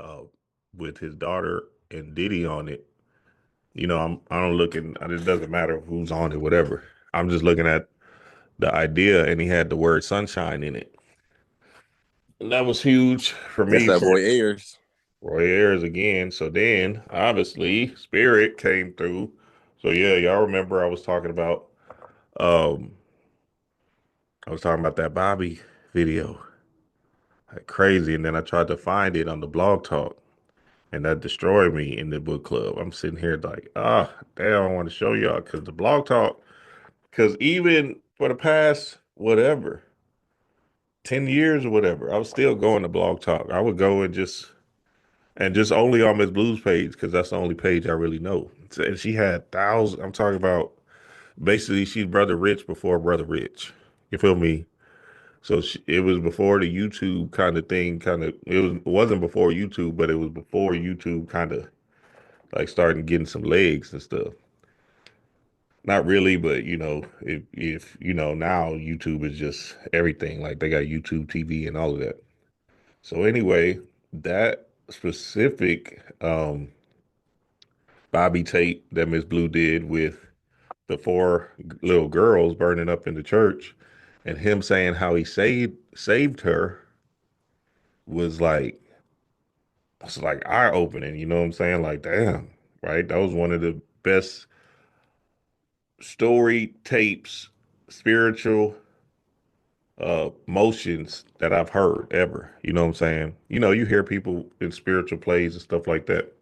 uh, with his daughter and Diddy on it. You know, I don't look and it doesn't matter who's on it, whatever. I'm just looking at the idea, and he had the word sunshine in it, and that was huge for That's me. that For Roy Ayers. Roy Ayers again. So then, obviously, Spirit came through. So yeah, y'all remember um I was talking about that Bobby video, like crazy, and then I tried to find it on the blog talk, and that destroyed me in the book club. I'm sitting here like, damn, I want to show y'all because the blog talk, because even for the past whatever 10 years or whatever, I was still going to blog talk. I would go and just only on Miss Blue's page because that's the only page I really know. And she had thousands. I'm talking about basically she's Brother Rich before Brother Rich. You feel me? So it was before the YouTube kind of thing. It wasn't before YouTube, but it was before YouTube kind of like starting getting some legs and stuff. Not really, but if you know now YouTube is just everything. Like they got YouTube TV and all of that. So anyway, that specific Bobby tape that Miss Blue did with the four little girls burning up in the church, and him saying how he saved her was like eye opening. You know what I'm saying? Like, damn, right? That was one of the best story tapes, spiritual motions that I've heard ever. You know what I'm saying? You know, you hear people in spiritual plays and stuff like that.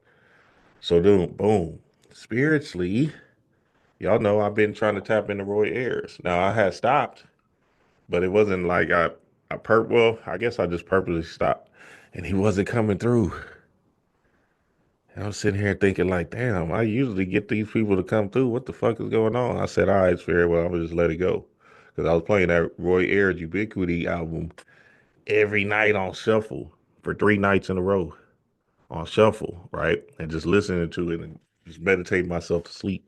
So then, boom, spiritually, y'all know I've been trying to tap into Roy Ayers. Now I had stopped, but it wasn't like well, I guess I just purposely stopped, and he wasn't coming through. And I was sitting here thinking like, damn, I usually get these people to come through. What the fuck is going on? I said, all right, it's fair. Well, I'm gonna just let it go. Because I was playing that Roy Ayers Ubiquity album every night on shuffle for 3 nights in a row on shuffle, right? And just listening to it and just meditating myself to sleep.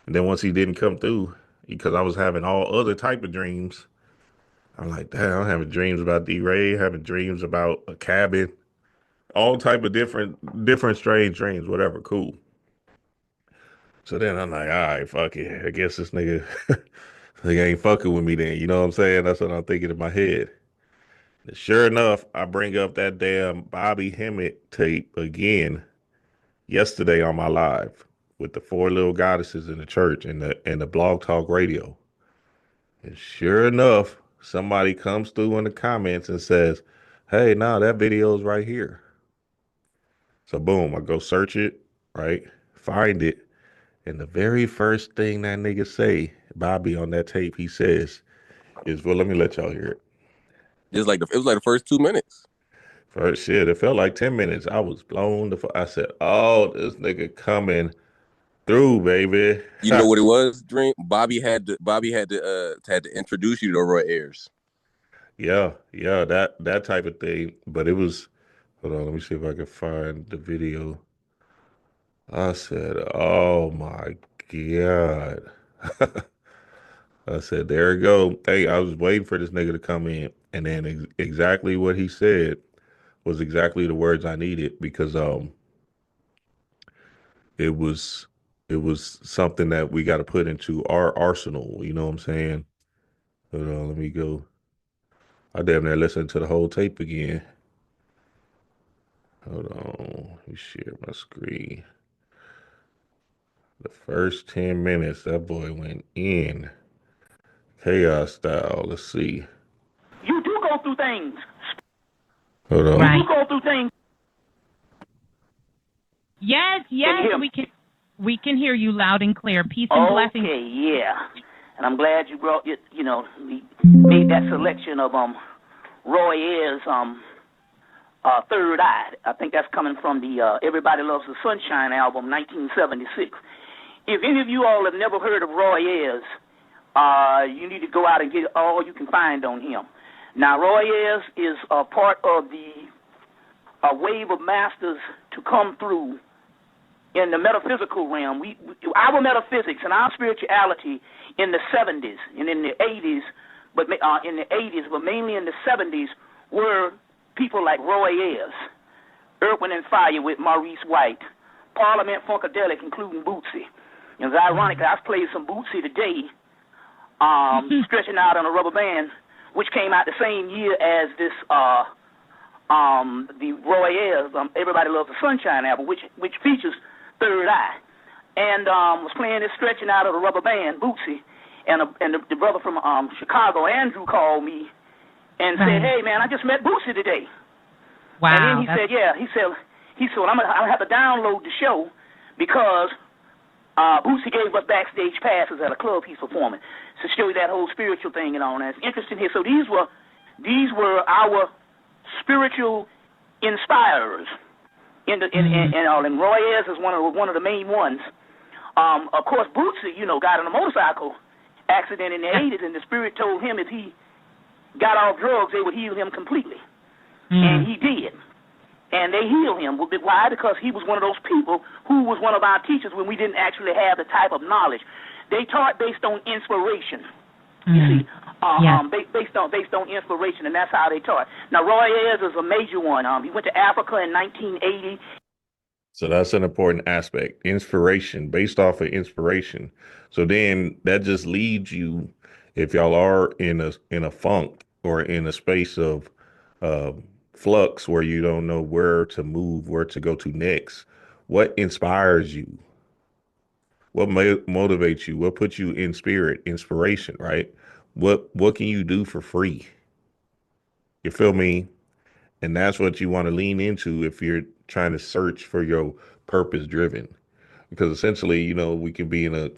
And then once he didn't come through, because I was having all other type of dreams, I'm like, damn, I'm having dreams about D. Ray, having dreams about a cabin, all type of different strange dreams, whatever, cool. So then I'm like, all right, fuck it. I guess this nigga, nigga ain't fucking with me then. You know what I'm saying? That's what I'm thinking in my head. And sure enough, I bring up that damn Bobby Hemmett tape again yesterday on my live with the four little goddesses in the church and the blog talk radio. And sure enough, somebody comes through in the comments and says, hey, no, that video's right here. So boom, I go search it, right? Find it. And the very first thing that nigga say, Bobby on that tape, he says, is well, let me let y'all hear it. It was like the first 2 minutes. First shit, it felt like 10 minutes. I was blown the fuck. I said, oh, this nigga coming through, baby. You know what it was, Dream? Bobby had to introduce you to Roy Ayers. Yeah, that type of thing. But it was, hold on, let me see if I can find the video. I said, oh my God. I said, there we go. Hey, I was waiting for this nigga to come in. And then exactly what he said was exactly the words I needed because it was it was something that we got to put into our arsenal. You know what I'm saying? Hold on, let me go. I damn near listened to the whole tape again. Hold on, let me share my screen. The first 10 minutes, that boy went in chaos style. Let's see. You do go through things. Hold on. Right. You do go through things. Yes, we can hear you loud and clear. Peace and blessings. Okay, yeah. And I'm glad you brought it, we made that selection of Roy Ayers Third Eye. I think that's coming from the Everybody Loves the Sunshine album, 1976. If any of you all have never heard of Roy Ayers, you need to go out and get all you can find on him. Now, Roy Ayers is a part of the wave of masters to come through in the metaphysical realm. Our metaphysics and our spirituality in the 70s and in the 80s, but mainly in the 70s, were people like Roy Ayers, Earth, Wind and Fire with Maurice White, Parliament Funkadelic, including Bootsy. And it's ironic that I've played some Bootsy today, Stretching Out on a Rubber Band, which came out the same year as this the Roy Ayers Everybody Loves the Sunshine album, which features Third Eye. And was playing this Stretching Out of the Rubber Band, Bootsy, and the brother from Chicago, Andrew, called me and said, "Hey man, I just met Bootsy today." Wow. And then he said, he said, well, I'm gonna have to download the show because Bootsy gave us backstage passes at a club he's performing to show you that whole spiritual thing and all that. It's interesting here. So these were our spiritual inspirers and Roy Ayers is one of the main ones. Of course, Bootsy, got in a motorcycle accident in the 80s, and the spirit told him if he got off drugs, they would heal him completely. And he did. And they healed him. Why? Because he was one of those people who was one of our teachers when we didn't actually have the type of knowledge. They taught based on inspiration. You see, based on inspiration, and that's how they taught. Now, Roy Ayers is a major one. He went to Africa in 1980. So that's an important aspect. Inspiration, based off of inspiration. So then that just leads you, if y'all are in a funk or in a space of flux where you don't know where to move, where to go to next, what inspires you? What motivates you? What puts you in spirit? Inspiration, right? What can you do for free? You feel me? And that's what you want to lean into if you're trying to search for your purpose driven. Because essentially, we can be in a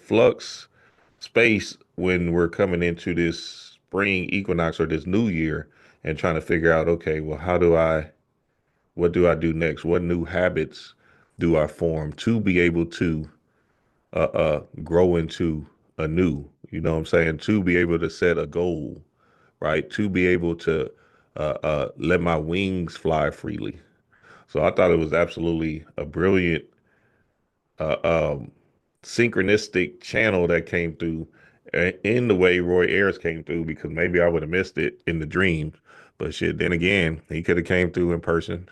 flux space when we're coming into this spring equinox or this new year and trying to figure out, okay, well, what do I do next? What new habits do I form to be able to grow into a new, what I'm saying, to be able to set a goal, right? To be able to let my wings fly freely. So I thought it was absolutely a brilliant synchronistic channel that came through in the way Roy Ayers came through, because maybe I would have missed it in the dream. But shit, then again, he could have came through in person.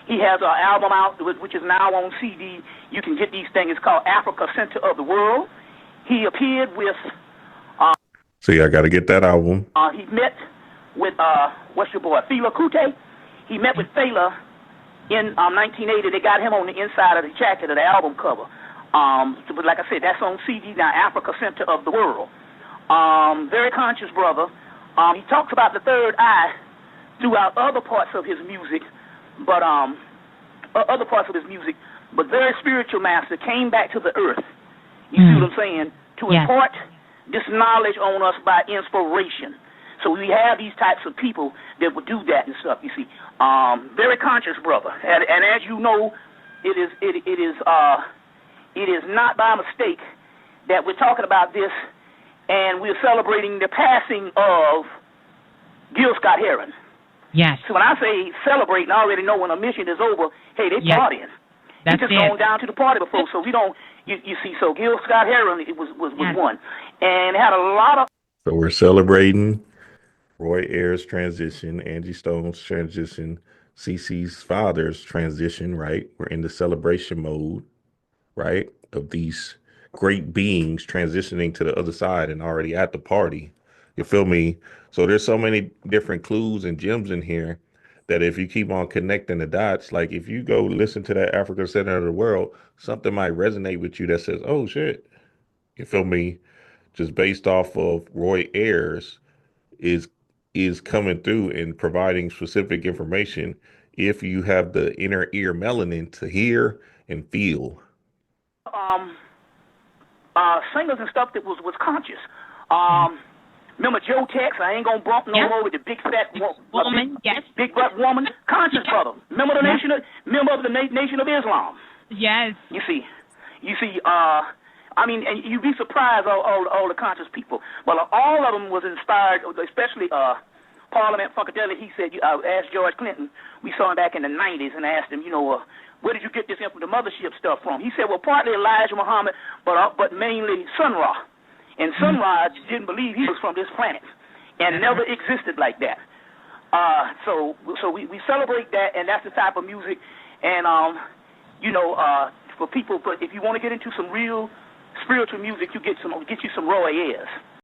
He has an album out, which is now on CD. You can get these things. It's called Africa Center of the World. He appeared with... See, I got to get that album. He met with, what's your boy, Fela Kuti. He met with Fela in 1980. They got him on the inside of the jacket of the album cover. But like I said, that's on CD now, Africa Center of the World. Very conscious brother. He talks about the third eye throughout other parts of his music, but very spiritual master, came back to the earth. You see what I'm saying? To impart this knowledge on us by inspiration. So we have these types of people that would do that and stuff. You see, very conscious brother, and as you know, it is not by mistake that we're talking about this, and we're celebrating the passing of Gil Scott-Heron. Yes. So when I say celebrating, I already know when a mission is over, hey, they partying. That's just going down to the party before, so we don't. You see, so Gil Scott-Heron was one, and had a lot of. So we're celebrating Roy Ayers' transition, Angie Stone's transition, CeCe's father's transition, right? We're in the celebration mode, right? Of these great beings transitioning to the other side and already at the party. You feel me? So there's so many different clues and gems in here that if you keep on connecting the dots, like if you go listen to that Africa Center of the World, something might resonate with you that says, oh shit. You feel me? Just based off of Roy Ayers is coming through and providing specific information if you have the inner ear melanin to hear and feel. Singers and stuff that was conscious. Remember Joe Tex? I ain't gonna bump no more with the big fat woman, big butt woman, conscious brother. Remember the member of the Nation of Islam. Yes. You see. I mean, and you'd be surprised all the conscious people. Well, all of them was inspired, especially Parliament Funkadelic. He said, asked George Clinton. We saw him back in the 90s and asked him, where did you get this the mothership stuff from? He said, well, partly Elijah Muhammad, but mainly Sun Ra. And Sun Ra didn't believe he was from this planet and never existed like that. So we celebrate that, and that's the type of music. And for people, but if you want to get into some real spiritual music, you get you some Roy Ayers.